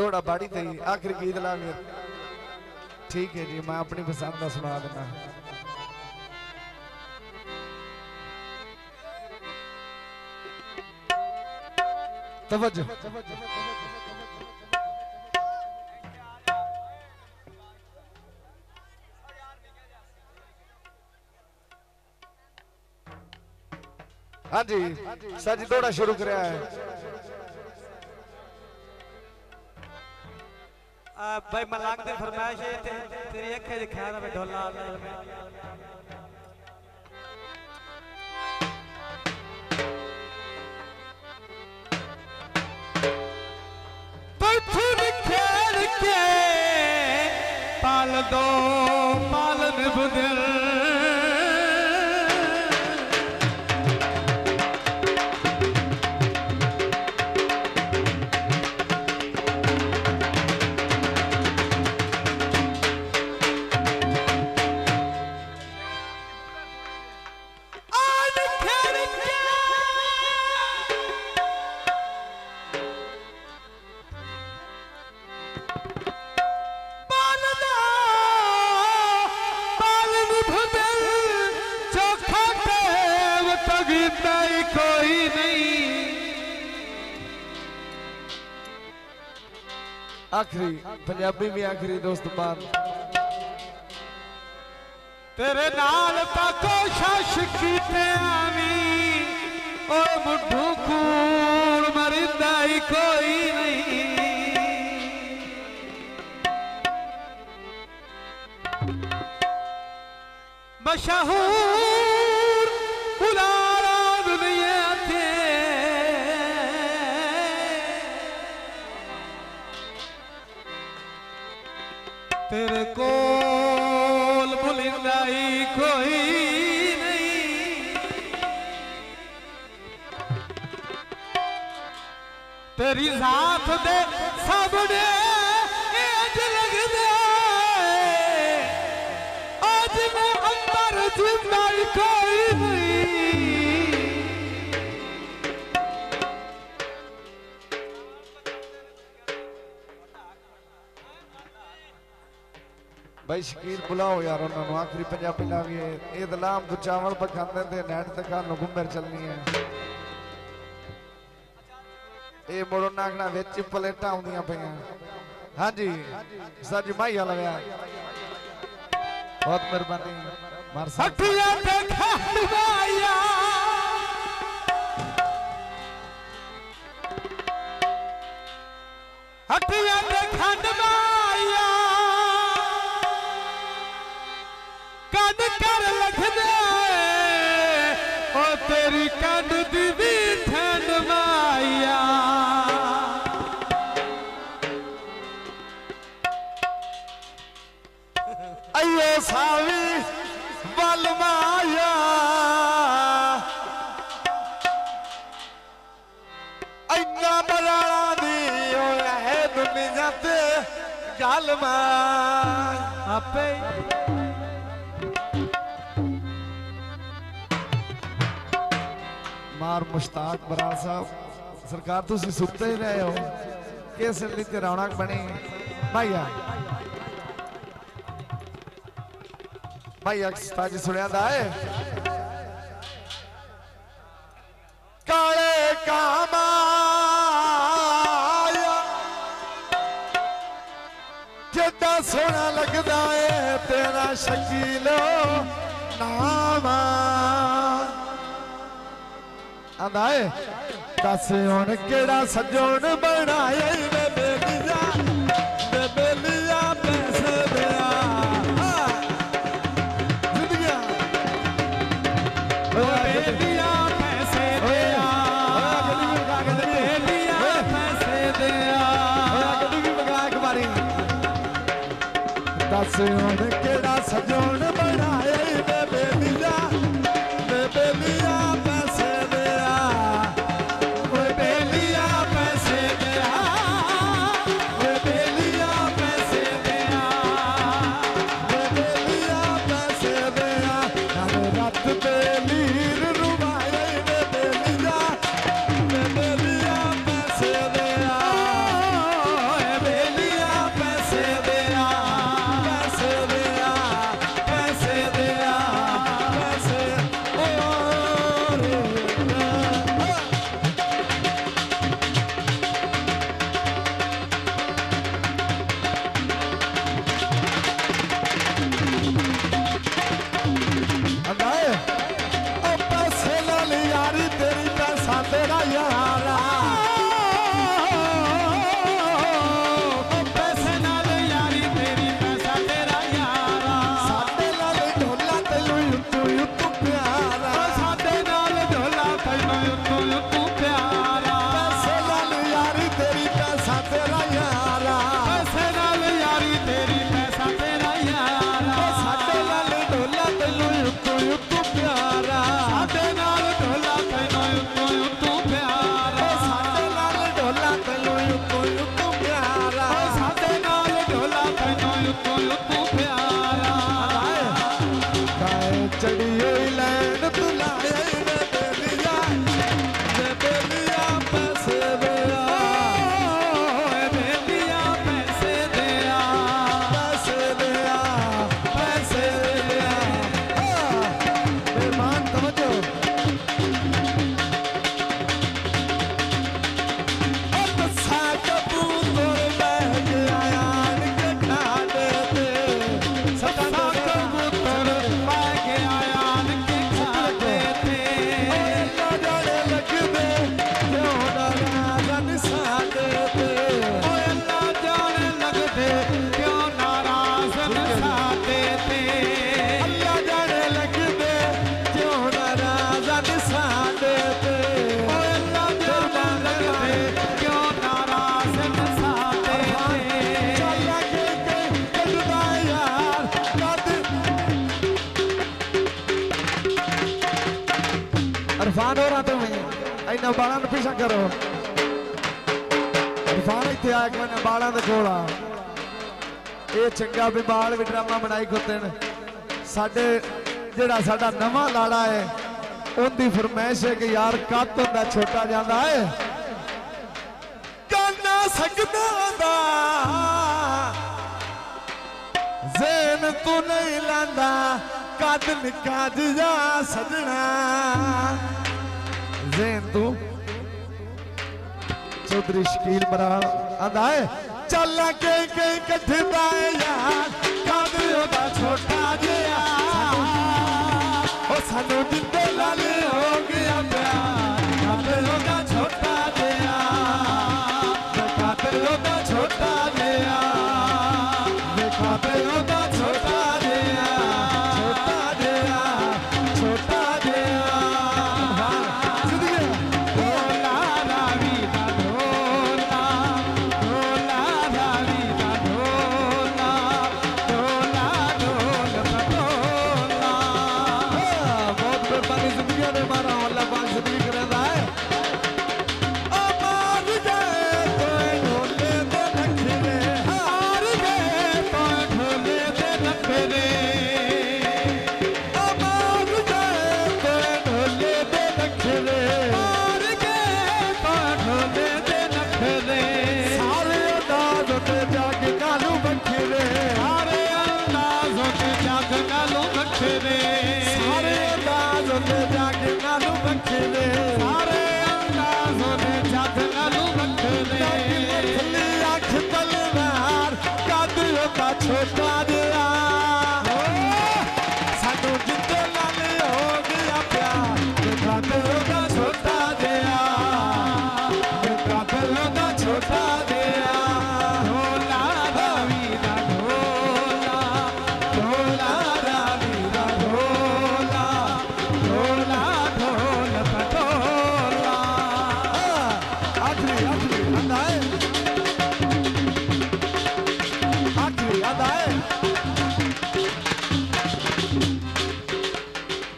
दौड़ा बाड़ी थी आखिरी गीत ला गया। ठीक है जी, मैं अपनी पसंद का सुना देना। तवज्जो। हाँ जी, सर जी दौड़ा शुरू कर है। भाई मलाक ने फरमाइश है तेरी अखें दिखा रहा मैं ढोला खेल के पाल दो पालन बुदिल कोई नहीं। आखिरी पंजाबी में आखिरी दोस्त बात तेरे नाल ता कोशिश कीते आवी ओ मुठू कूड़ मरिंदा ही कोई नहीं। मशहूर उलारा दुनिया थे तेरे कोल बुलिंदा ही कोई नहीं। तेरी जात दे सबने इंज लगदे आज मैं अंदर जिंदा ही कोई नहीं। भाई शकील बुलाओ यार उन्होंने आखिरी पंजाबी ला गए। ये दलाम तो चावल पकाने थे नेट तक घुमर चलनी है। ये मुड़ो नागना विच प्लेटा आउंदियां पईयां। हाँ जी सर जी माई वाला गया बहुत मेहरबानी मार हटिया ते खंडवाया हटिया ते खंडवाया कद कर लख दे ओ तेरी कद दी भी ठंड माया। अयो सावी बल माया इन्ना बलाला दी होया है दुनिया ते गल आपे मार मुश्ताक बराड़ साहब सरकार तुम सुते ही रहे हो किस लिए रौनक बनी भाईया भाईया ताज सुनिया दा है काले कामाया जिदा सोना लगदा है तेरा शकीलो नाम आंदा है दस हुण केड़ा सजोन बनाया बेलिया पैसे दिया बेलिया पैसे दिया बेलिया पैसे दिया दस हुण केड़ा सजोन बनाया बेलिया पैसे दिया बेलिया पैसे दिया बेलिया पैसे दिया बेलिया पैसे दिया रत बेलीर रुबाए बेलिया पैसे दिया इन्हां बालां नूं पिछा करो इरफान इत्थे आ के इन्हां बालां दे कोल आ ये चंगा भी बाल भी ड्रामा बनाई खुदे ने साडे जेड़ा साडा नवां लाड़ा है उनकी फरमाइश है कि यार कद हुंदा छोटा जांदा है काना सकदा दा ज़ेन तू नहीं लांदा कद निका जा सजना ज़ेन तू चौधरी शकील बराड़ आंदा है चल के कट्ठे दाए यार कद ओदा छोटा जिया ओ सानू जिंदे लाले हो गया प्यार कद ओदा छोटा जिया कद ओदा छोटा जिया कद ओदा छोटा जिया छोटा जिया छोटा जिया ढोला रावी दा ढोला ढोला रावी दा ढोला ढोला ढोल दा ढोला बहुत बेपानी जिंदगी ने मारा अल्लाह पाक जिंदगी करदा है अमार गए तो ढोले दे नखरे हार गए तो ढोले दे नखरे अमार गए तो ढोले दे नखरे हार गए तो ढोले दे नखरे सारे अंदाज़ों ते जाग नालू बखरे सारे अंदाज़ों ते जाग नालू बखरे सारे अंदाज़ों ते जाग नालू बखरे सारे अंदाज़ों ते जाग नालू बखरे थल्ली अख तलवार कद ओदा छोटा जिया सानू जिंदे लाले हो गया प्यार कद ओदा छोटा जिया कद ओदा छोटा जिया ढोला रावी दा ढोला ढोला रावी दा ढोला ढोला ढोल दा ढोला आखिरी आंदा है आखिरी आंदा है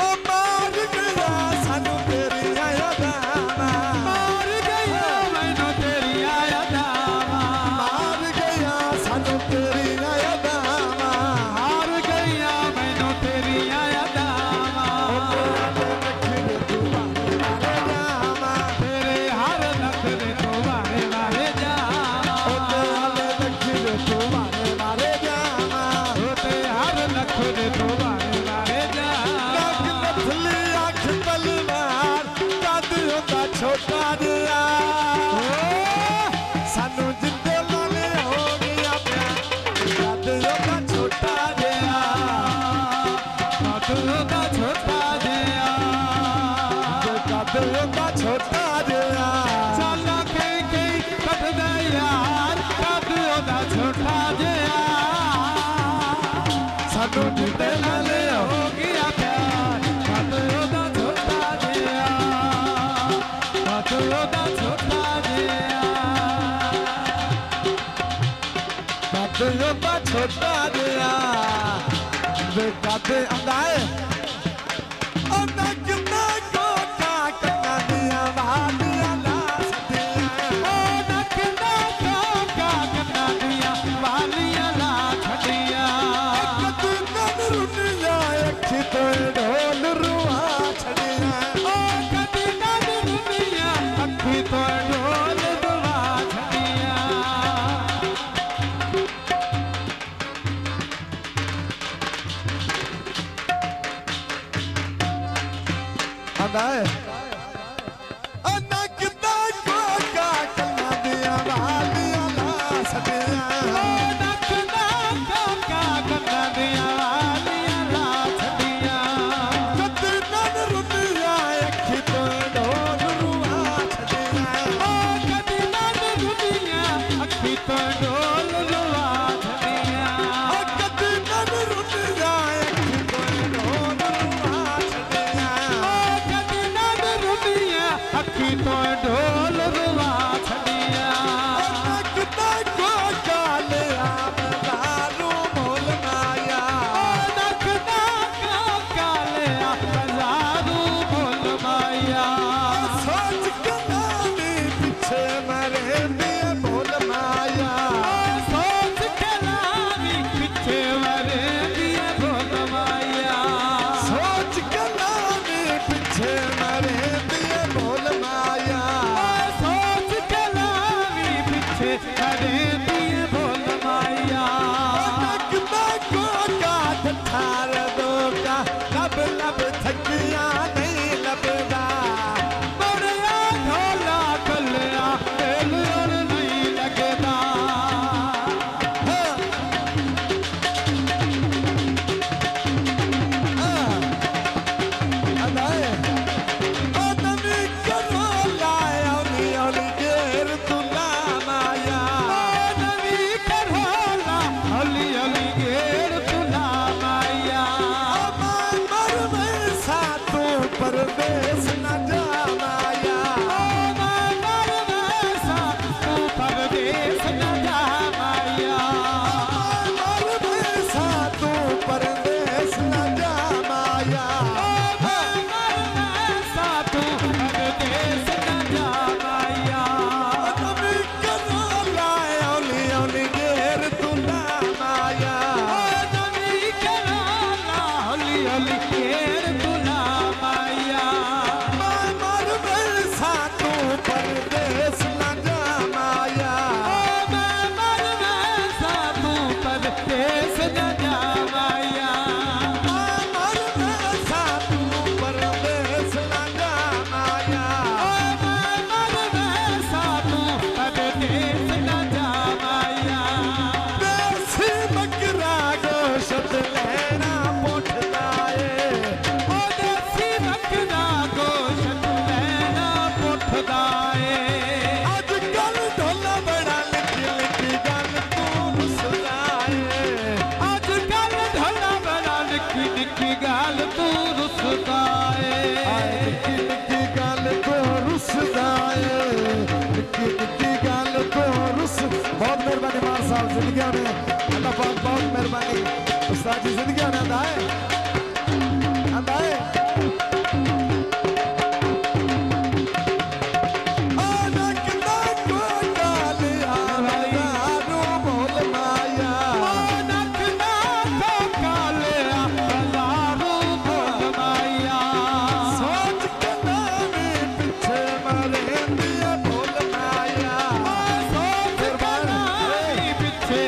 ओ मार गया सानू तेरी यादां मार गया मैनू तेरी यादां मार गया सानू तेरी यादां हार गया मैनू तेरी यादां तेरे हर नखरे तो वारे वारे जावा तेरे हर नखरे तो वारे वारे जावा नथली अख तलवार कद ओदा छोटा जिया सानू जिंदे लाले हो गया प्यार कद ओदा छोटा जिया कद ओदा छोटा जिया कद ओदा छोटा जिया चल के कट दे यार कद ओदा छोटा जिया सानू जिंदे लाले हो गया प्यार कद ओदा छोटा जिया कद ओदा छोटा जिया कद ओदा छोटा जिया वे कद आंदा है ओ नक को का कन्ना दिया वालियां ला सदियां ओ नक को का कन्ना दिया वालियां ला छड़िया कद नन रुनिया अखी तो ढोल रुआ छड़िया ओ कद नन रुनिया अखी तो ढोल रुआ छड़िया आंदा है नक को का कन्ना दिया वालियां ला सदियां ओ नक को का कन्ना दिया वालियां ला छड़िया कद नन रुनिया अखी तो ढोल रुआ छड़िया ओ कद नन रुनिया अखी तो ढोल रुआ छड़िया ओ कद नन रुनिया अखी तो ढोल रुआ छड़िया ओ कद नन रुनिया अखी तो ढोल रुआ छड़िया नक को काले आम दारू मोल माया नक को काले आम दारू मोल माया सोच पीछे हरे दिए बोल माया ठार दो का लब लब थकिया नहीं लबदा बड़िया ढोला कलिया दिल और नहीं लगदा आदमी करो लाया ओली ओली गेर तुला माया नवी करहोला हली हली घेर तुला माया मर में सातू परदेश न जा माया मर वैसा तू परदेश न जा माया मर में सातू परदेश न जा माया मर वैसा तू परदेश न जा माया आदमी करो लाया ओली ओली गेर तुला माया नवी करहोला हली हली घेर तुला माया मर में सातू परदेश न जा माया मर वैसा तू परदेश न जा माया मर में सातू परदेश न जा माया मर वैसा तू परदेश न जा माया देसी बकरा गोश्त लेना पुठदा ए ओ देसी बकरा गोश्त लेना पुठदा ए अजकल ढोला बड़ा लिखी लिखी गल तू रुसदाए अजकल ढोला बड़ा निक्की निक्की गाल तू रुसदा ए निक्की निक्की गल तू रुसदाए निक्की निक्की गल तू रुस बहुत मेहरबानी मार साहब जिंदगी में अल्लाह पाक बहुत मेहरबानी उस्ताद जी जिंदगी में आंदा है आनक ना को कालिया दारू बोल माया नख ना तो कालिया लारू बोल माया सोच के नामी पीछे मारे दिया बोल माया सोच के नामी पीछे